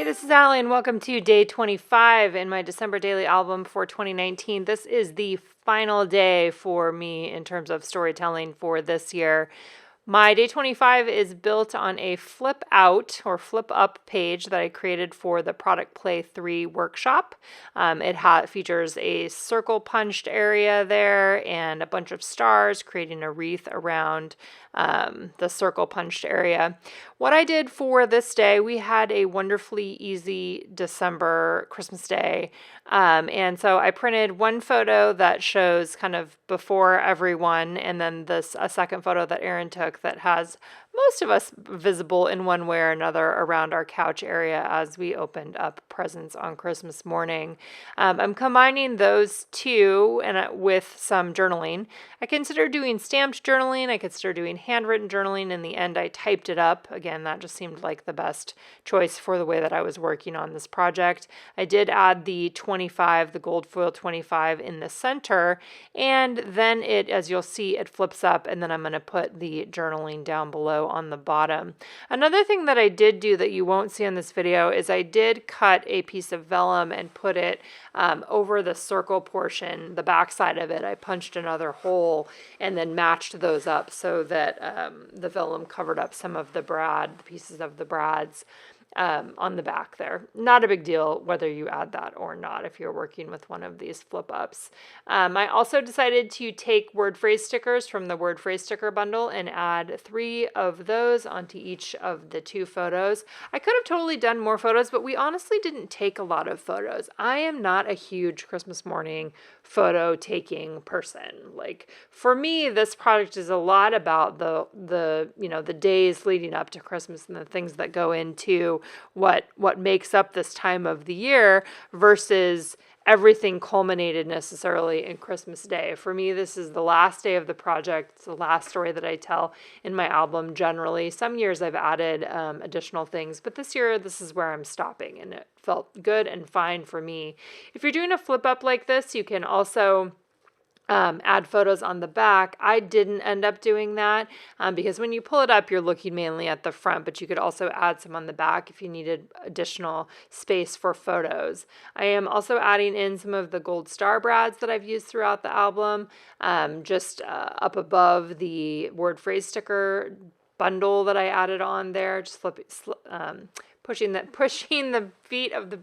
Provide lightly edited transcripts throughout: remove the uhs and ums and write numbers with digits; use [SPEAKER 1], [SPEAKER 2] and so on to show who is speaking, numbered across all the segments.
[SPEAKER 1] Hey, this is Allie, and welcome to day 25 in my December daily album for 2019. This is the final day for me in terms of storytelling for this year. My day 25 is built on a flip out or flip up page that I created for the Product Play 3 workshop. It features a circle punched area there and a bunch of stars, creating a wreath around the circle punched area. What I did for this day, we had a wonderfully easy December Christmas day. And so I printed one photo that shows kind of before everyone, and then a second photo that Erin took that has most of us visible in one way or another around our couch area as we opened up presents on Christmas morning. I'm combining those two with some journaling. I consider doing stamped journaling. I consider doing handwritten journaling. In the end, I typed it up. Again, that just seemed like the best choice for the way that I was working on this project. I did add the gold foil 25 in the center, and then as you'll see, it flips up, and then I'm going to put the journaling down below on the bottom. Another thing that I did do that you won't see in this video is I did cut a piece of vellum and put it over the circle portion, the back side of it. I punched another hole and then matched those up so that the vellum covered up some of the pieces of the brads on the back there. Not a big deal whether you add that or not if you're working with one of these flip ups. I also decided to take word phrase stickers from the word phrase sticker bundle and add 3 of those onto each of the 2 photos. I could have totally done more photos, but we honestly didn't take a lot of photos. I am not a huge Christmas morning photo taking person. Like, for me, this project is a lot about the days leading up to Christmas and the things that go into what makes up this time of the year versus everything culminated necessarily in Christmas Day. For me, this is the last day of the project. It's the last story that I tell in my album generally. Some years I've added additional things, but this year this is where I'm stopping, and it felt good and fine for me. If you're doing a flip up like this, you can also add photos on the back. I didn't end up doing that because when you pull it up, you're looking mainly at the front, but you could also add some on the back if you needed additional space for photos. I am also adding in some of the gold star brads that I've used throughout the album, just up above the word phrase sticker bundle that I added on there, just pushing the feet of the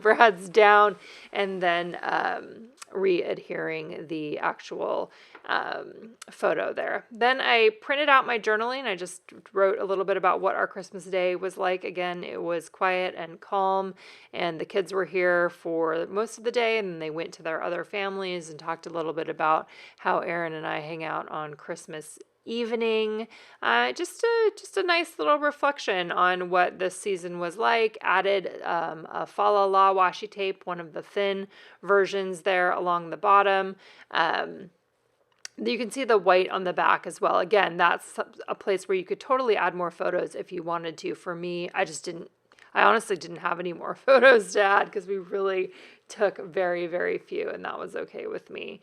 [SPEAKER 1] brads down, and then re-adhering the actual photo there. Then I printed out my journaling. I just wrote a little bit about what our Christmas day was like. Again, it was quiet and calm, and the kids were here for most of the day, and then they went to their other families and talked a little bit about how Erin and I hang out on Christmas evening. Just a nice little reflection on what this season was like. Added a Fa La La washi tape, one of the thin versions there along the bottom. You can see the white on the back as well. Again, that's a place where you could totally add more photos if you wanted to. For me, I honestly didn't have any more photos to add because we really took very, very few, and that was okay with me.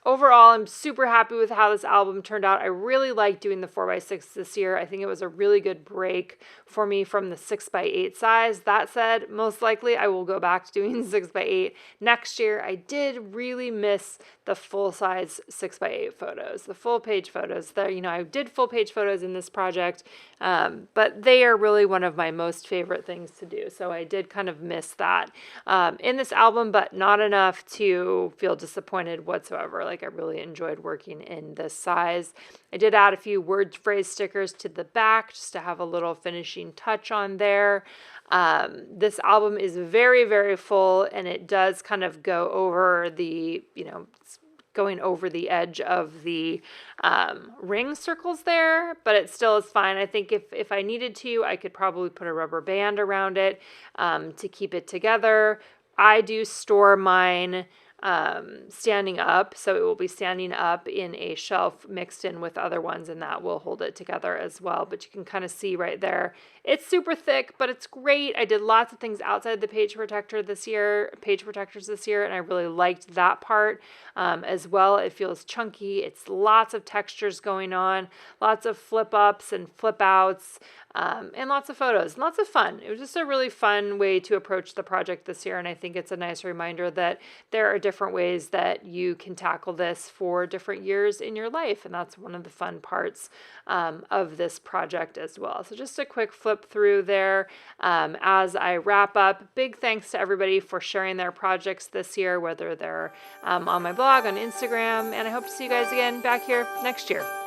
[SPEAKER 1] Overall, I'm super happy with how this album turned out. I really like doing the 4x6 this year. I think it was a really good break for me from the 6x8 size. That said, most likely I will go back to doing 6x8 next year. I did really miss the full-size 6x8 photos, the full-page photos. I did full-page photos in this project, but they are really one of my most favorite things to do. So I did kind of miss that in this album, but not enough to feel disappointed whatsoever. Like, I really enjoyed working in this size. I did add a few word phrase stickers to the back just to have a little finishing touch on there. This album is very, very full, and it does kind of go over going over the edge of the ring circles there, but it still is fine. I think if I needed to, I could probably put a rubber band around it to keep it together. I do store mine standing up. So it will be standing up in a shelf mixed in with other ones, and that will hold it together as well. But you can kind of see right there, it's super thick, but it's great. I did lots of things outside the page protectors this year, and I really liked that part as well. It feels chunky. It's lots of textures going on, lots of flip ups and flip outs. And lots of photos, lots of fun. It was just a really fun way to approach the project this year. And I think it's a nice reminder that there are different ways that you can tackle this for different years in your life. And that's one of the fun parts of this project as well. So just a quick flip through there as I wrap up. Big thanks to everybody for sharing their projects this year, whether they're on my blog, on Instagram. And I hope to see you guys again back here next year.